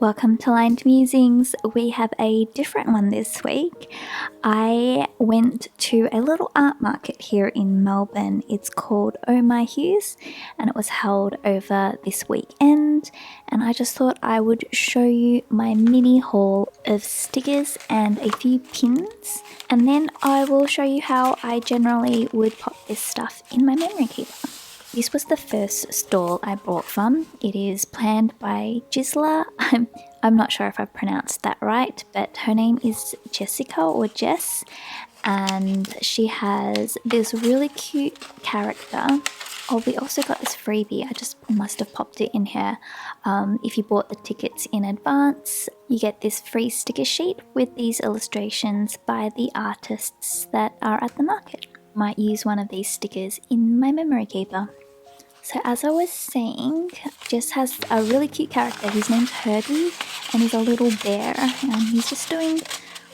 Welcome to Lined Musings. We have a different one this week. I went to a little art market here in Melbourne. It's called Oh My Hues, and it was held over this weekend. And I just thought I would show you my mini haul of stickers and a few pins. And then I will show you how I generally would pop this stuff in my memory keeper. This was the first stall I bought from. It is planned by Gisela. I'm not sure if I pronounced that right, but her name is Jessica or Jess, and she has this really cute character. Oh, we also got this freebie. I just must have popped it in here. If you bought the tickets in advance, you get this free sticker sheet with these illustrations by the artists that are at the market. Might use one of these stickers in my memory keeper. So as I was saying, Jess has a really cute character. His name's Herbie, and he's a little bear, and he's just doing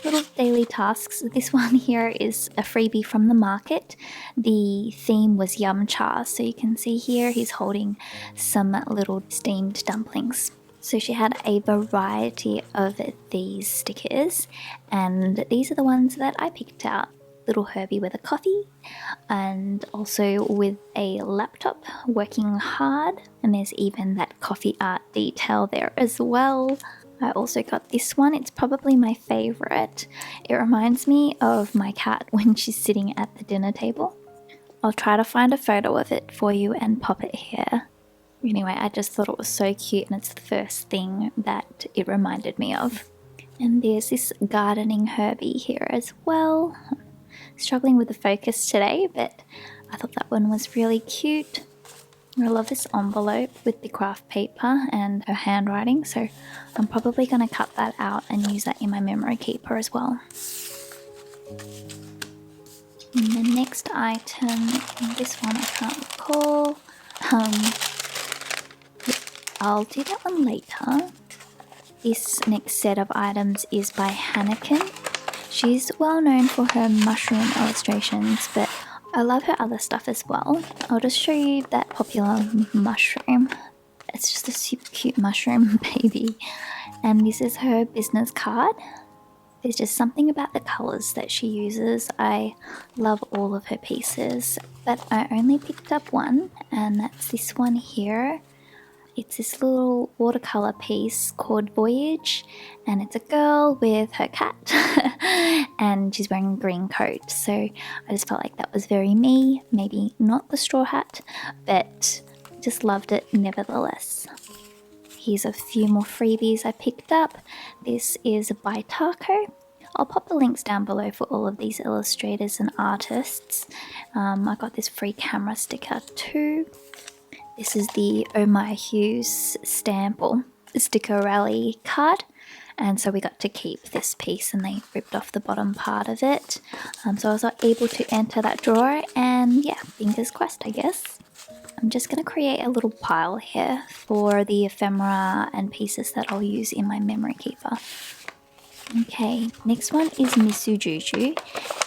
little daily tasks. This one here is a freebie from the market. The theme was yum cha, so you can see here he's holding some little steamed dumplings. So she had a variety of these stickers, and these are the ones that I picked out. Little Herbie with a coffee, and also with a laptop working hard, and there's even that coffee art detail there as well. I also got this one. It's probably my favorite. It reminds me of my cat when she's sitting at the dinner table. I'll try to find a photo of it for you and pop it here. Anyway, I just thought it was so cute, and it's the first thing that it reminded me of. And there's this gardening Herbie here as well. Struggling with the focus today, but I thought that one was really cute. I love this envelope with the craft paper and her handwriting, so I'm probably going to cut that out and use that in my memory keeper as well. And the next item, this one I can't recall. I'll do that one later. This next set of items is by Hanneken. She's well known for her mushroom illustrations, but I love her other stuff as well. I'll just show you that popular mushroom. It's just a super cute mushroom baby. And this is her business card. There's just something about the colours that she uses. I love all of her pieces, but I only picked up one, and that's this one here. It's this little watercolor piece called Voyage, and it's a girl with her cat and she's wearing a green coat. So I just felt like that was very me. Maybe not the straw hat, but just loved it nevertheless. Here's a few more freebies I picked up. This is by Taco. I'll pop the links down below for all of these illustrators and artists. I got this free camera sticker too. This is the Oh My Hues stamp or sticker rally card, and so we got to keep this piece, and they ripped off the bottom part of it. So I was able to enter that drawer, and yeah, fingers crossed I guess. I'm just going to create a little pile here for the ephemera and pieces that I'll use in my memory keeper. Okay, next one is Misu Juju,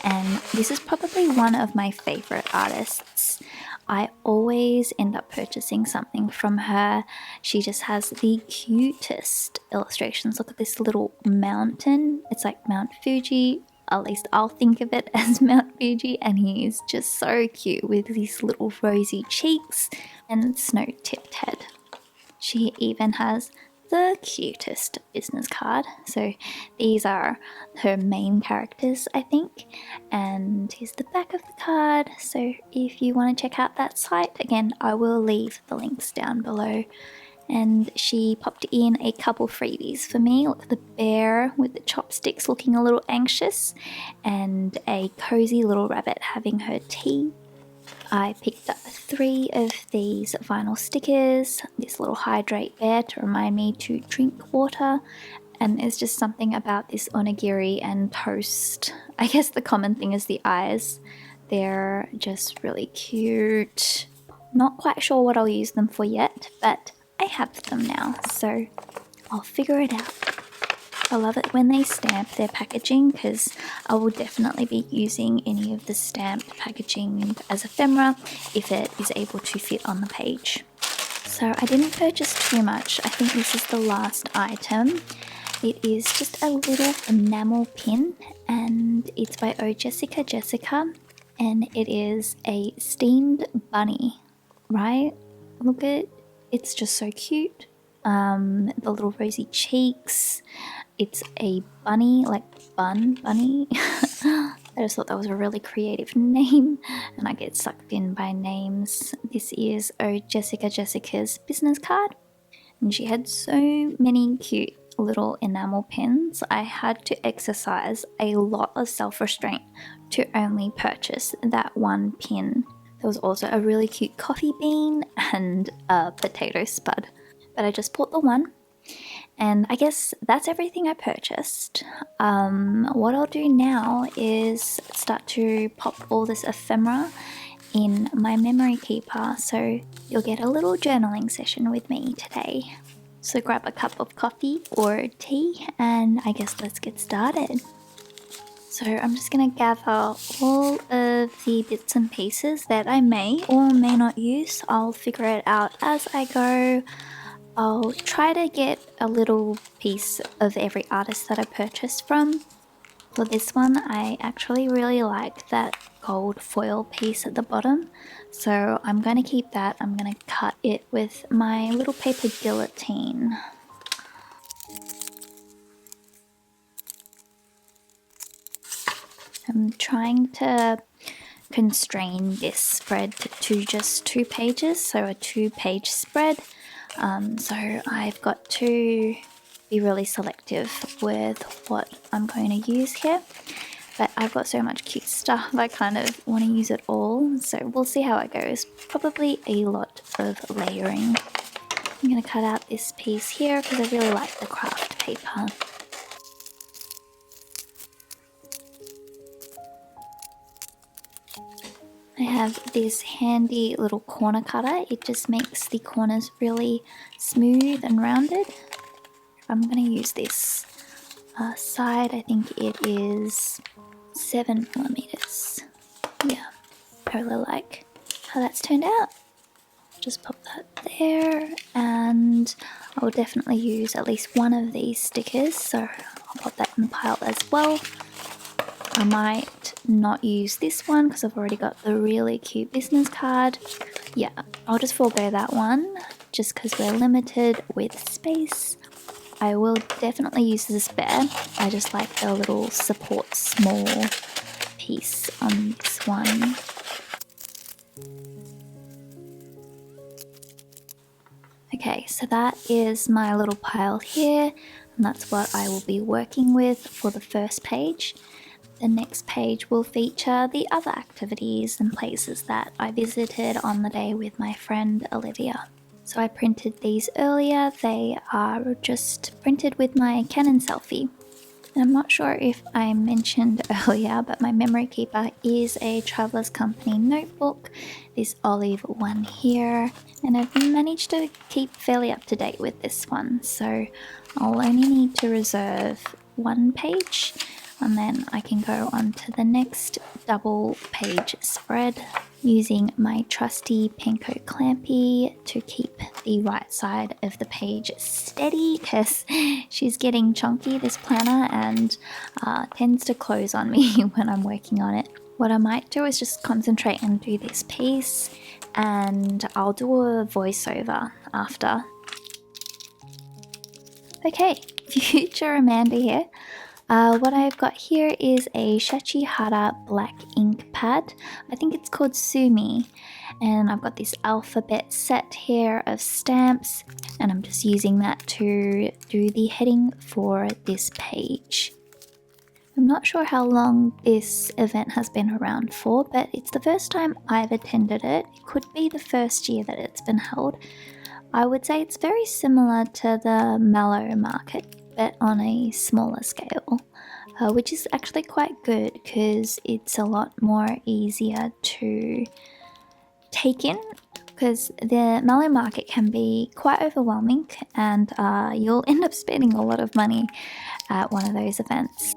and this is probably one of my favorite artists. I always end up purchasing something from her. She just has the cutest illustrations. Look at this little mountain. It's like Mount Fuji. At least I'll think of it as Mount Fuji, and he is just so cute with these little rosy cheeks and snow-tipped head. She even has the cutest business card. So these are her main characters, I think, and here's the back of the card. So if you want to check out that site, again, I will leave the links down below. And she popped in a couple freebies for me. Look at the bear with the chopsticks looking a little anxious, and a cozy little rabbit having her tea. I picked up 3 of these vinyl stickers, this little hydrate bear to remind me to drink water, and there's just something about this onigiri and toast. I guess the common thing is the eyes. They're just really cute. Not quite sure what I'll use them for yet, but I have them now, so I'll figure it out. I love it when they stamp their packaging, because I will definitely be using any of the stamped packaging as ephemera if it is able to fit on the page. So I didn't purchase too much. I think this is the last item. It is just a little enamel pin, and it's by Oh Jessica Jessica, and it is a steamed bunny, right? Look at it, it's just so cute. The little rosy cheeks. It's a bunny, like bun bunny. I just thought that was a really creative name, and I get sucked in by names. This is Oh Jessica Jessica's business card, and she had so many cute little enamel pins. I had to exercise a lot of self-restraint to only purchase that one pin. There was also a really cute coffee bean and a potato spud, but I just bought the one. And I guess that's everything I purchased. What I'll do now is start to pop all this ephemera in my memory keeper, so you'll get a little journaling session with me today. So grab a cup of coffee or tea, and I guess let's get started. So I'm just going to gather all of the bits and pieces that I may or may not use. I'll figure it out as I go. I'll try to get a little piece of every artist that I purchased from. For this one, I actually really like that gold foil piece at the bottom, so I'm going to keep that. I'm going to cut it with my little paper guillotine. I'm trying to constrain this spread to just 2 pages, so a 2-page spread. So I've got to be really selective with what I'm going to use here. But I've got so much cute stuff, I kind of want to use it all, so we'll see how it goes. Probably a lot of layering. I'm going to cut out this piece here because I really like the craft paper. I have this handy little corner cutter. It just makes the corners really smooth and rounded. I'm going to use this side. I think it is 7mm. Yeah, I really like how that's turned out. Just pop that there, and I will definitely use at least one of these stickers, so I'll pop that in the pile as well. I might not use this one because I've already got the really cute business card. Yeah, I'll just forego that one just because we're limited with space. I will definitely use the spare. I just like the little support small piece on this one. Okay, so that is my little pile here, and that's what I will be working with for the first page. The next page will feature the other activities and places that I visited on the day with my friend Olivia. So I printed these earlier. They are just printed with my Canon selfie. And I'm not sure if I mentioned earlier, but my memory keeper is a Traveller's Company notebook, this olive one here, and I've managed to keep fairly up to date with this one, so I'll only need to reserve 1 page, and then I can go on to the next double page spread using my trusty Penco clampy to keep the right side of the page steady because she's getting chunky, this planner, and tends to close on me when I'm working on it. What I might do is just concentrate and do this piece, and I'll do a voiceover after. Okay, future Amanda here. What I've got here is a Chatty black ink pad. I think it's called Sumi. And I've got this alphabet set here of stamps, and I'm just using that to do the heading for this page. I'm not sure how long this event has been around for, but it's the first time I've attended it. It could be the first year that it's been held. I would say it's very similar to the Mallow Market, but on a smaller scale, which is actually quite good because it's a lot more easier to take in, because the Mallow Market can be quite overwhelming, and you'll end up spending a lot of money at one of those events.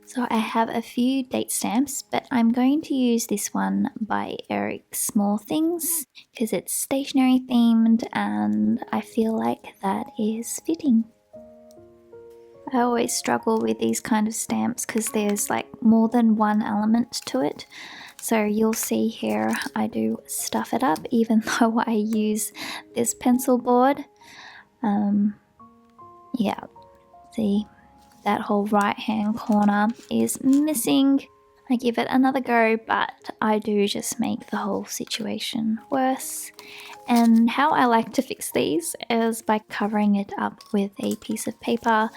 So I have a few date stamps, but I'm going to use this one by Eric Small Things because it's stationery themed and I feel like that is fitting. I always struggle with these kind of stamps because there's like more than one element to it. So you'll see here I do stuff it up even though I use this pencil board. Yeah, see? That whole right hand corner is missing. I give it another go, but I do just make the whole situation worse. And how I like to fix these is by covering it up with a piece of paper,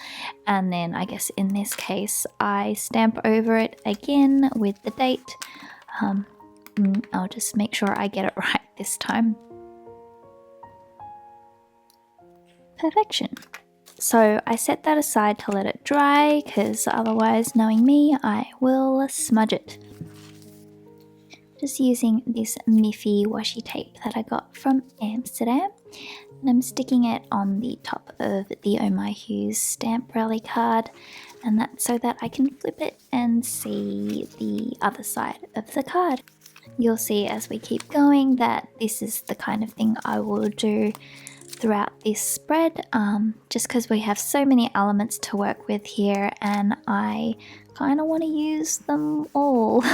and then I guess in this case I stamp over it again with the date. I'll just make sure I get it right this time. Perfection. So I set that aside to let it dry because otherwise, knowing me, I will smudge it. Just using this Miffy washi tape that I got from Amsterdam, and I'm sticking it on the top of the Oh My Hues stamp rally card, and that's so that I can flip it and see the other side of the card. You'll see as we keep going that this is the kind of thing I will do throughout this spread, just because we have so many elements to work with here and I kind of want to use them all.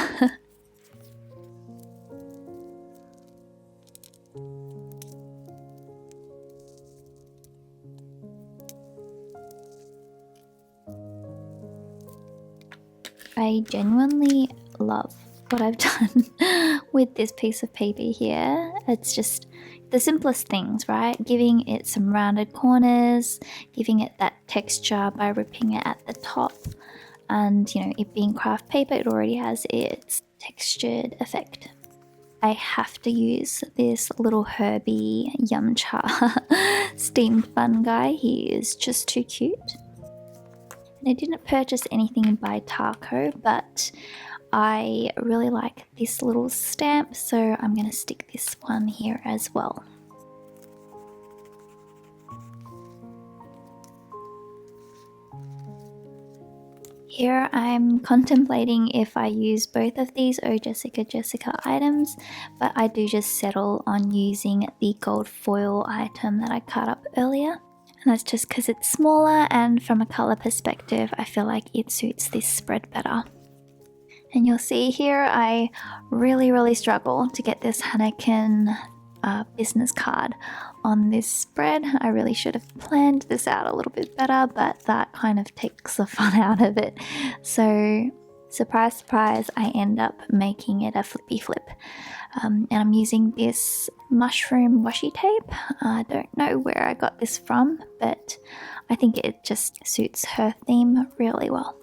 I genuinely love what I've done with this piece of paper here. It's just the simplest things, right? Giving it some rounded corners, giving it that texture by ripping it at the top, and you know, it being craft paper, it already has its textured effect. I have to use this little Herbie Yumcha steamed bun guy. He is just too cute. And I didn't purchase anything by Taco, but I really like this little stamp, so I'm going to stick this one here as well. Here I'm contemplating if I use both of these Oh Jessica Jessica items, but I do just settle on using the gold foil item that I cut up earlier. And that's just because it's smaller, and from a colour perspective I feel like it suits this spread better. And you'll see here I really struggle to get this Hanneken business card on this spread. I really should have planned this out a little bit better, but that kind of takes the fun out of it. So surprise, surprise, I end up making it a flippy flip. And I'm using this mushroom washi tape. I don't know where I got this from, but I think it just suits her theme really well.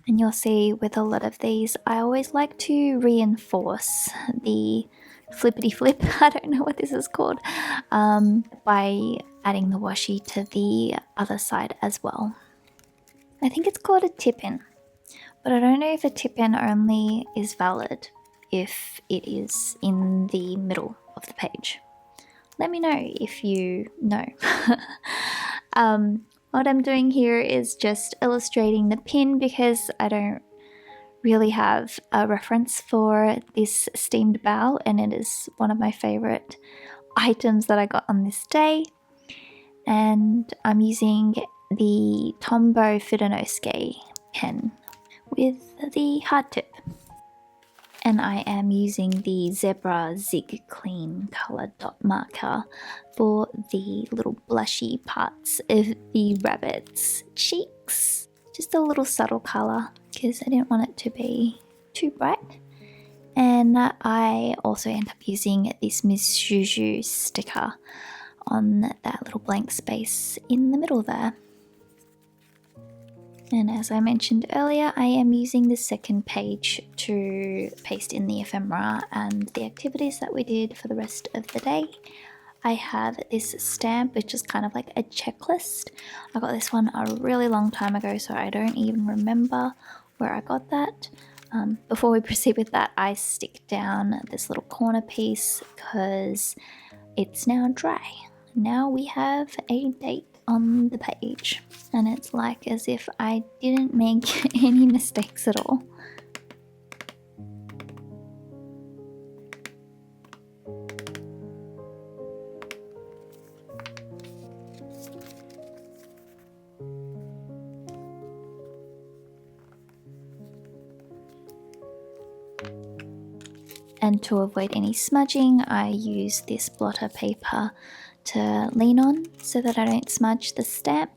And you'll see with a lot of these, I always like to reinforce the flippity flip, I don't know what this is called, by adding the washi to the other side as well. I think it's called a tip-in, but I don't know if a tip-in only is valid if it is in the middle of the page. Let me know if you know. What I'm doing here is just illustrating the pin because I don't really have a reference for this steamed bow, and it is one of my favorite items that I got on this day. And I'm using the Tombow Fudenosuke pen with the hard tip. And I am using the Zebra Zig Clean color dot marker for the little blushy parts of the rabbit's cheeks. Just a little subtle color because I didn't want it to be too bright. And I also end up using this Miss Juju sticker on that little blank space in the middle there. And as I mentioned earlier, I am using the second page to paste in the ephemera and the activities that we did for the rest of the day. I have this stamp, which is kind of like a checklist. I got this one a really long time ago, so I don't even remember where I got that. Before we proceed with that, I stick down this little corner piece because it's now dry. Now we have a date on the page, and it's like as if I didn't make any mistakes at all. And to avoid any smudging, I use this blotter paper to lean on so that I don't smudge the stamp.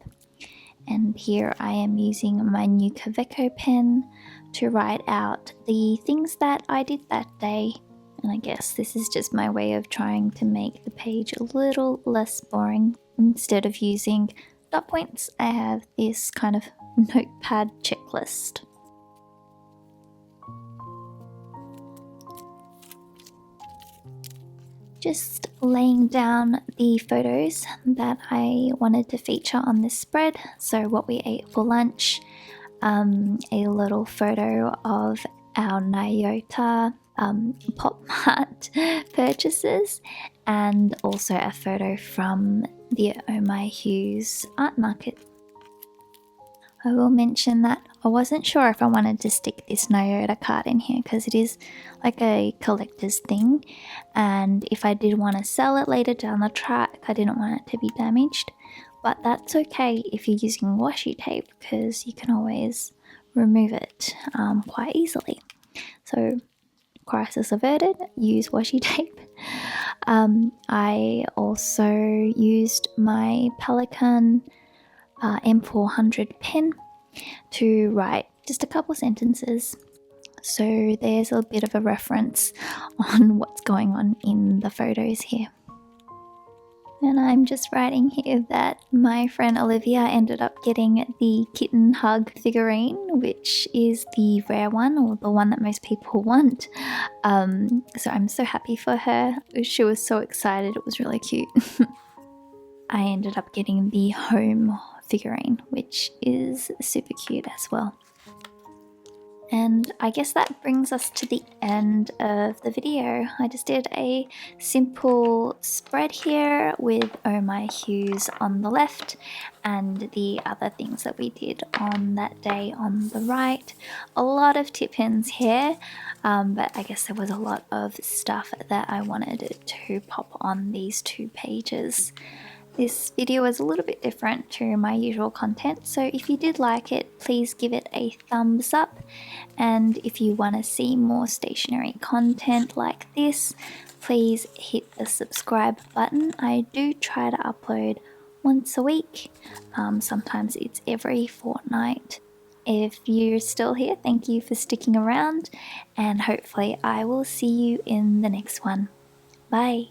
And here I am using my new Kaweco pen to write out the things that I did that day. And I guess this is just my way of trying to make the page a little less boring. Instead of using dot points, I have this kind of notepad checklist. Just laying down the photos that I wanted to feature on this spread. So what we ate for lunch, a little photo of our Nyota Pop Mart purchases, and also a photo from the Hues art market. I will mention that I wasn't sure if I wanted to stick this Nyota card in here because it is like a collector's thing, and if I did want to sell it later down the track, I didn't want it to be damaged. But that's okay if you're using washi tape because you can always remove it quite easily. So, crisis averted, use washi tape. I also used my Pelican M400 pen to write just a couple sentences, so there's a bit of a reference on what's going on in the photos here. And I'm just writing here that my friend Olivia ended up getting the kitten hug figurine, which is the rare one, or the one that most people want. So I'm so happy for her. She was so excited, it was really cute. I ended up getting the home figurine, which is super cute as well. And I guess that brings us to the end of the video. I just did a simple spread here with Oh My Hues on the left and the other things that we did on that day on the right. A lot of tip-ins here, but I guess there was a lot of stuff that I wanted to pop on these two pages. This video is a little bit different to my usual content, so if you did like it, please give it a thumbs up. And if you want to see more stationery content like this, please hit the subscribe button. I do try to upload once a week, sometimes it's every fortnight. If you're still here, thank you for sticking around, and hopefully I will see you in the next one. Bye!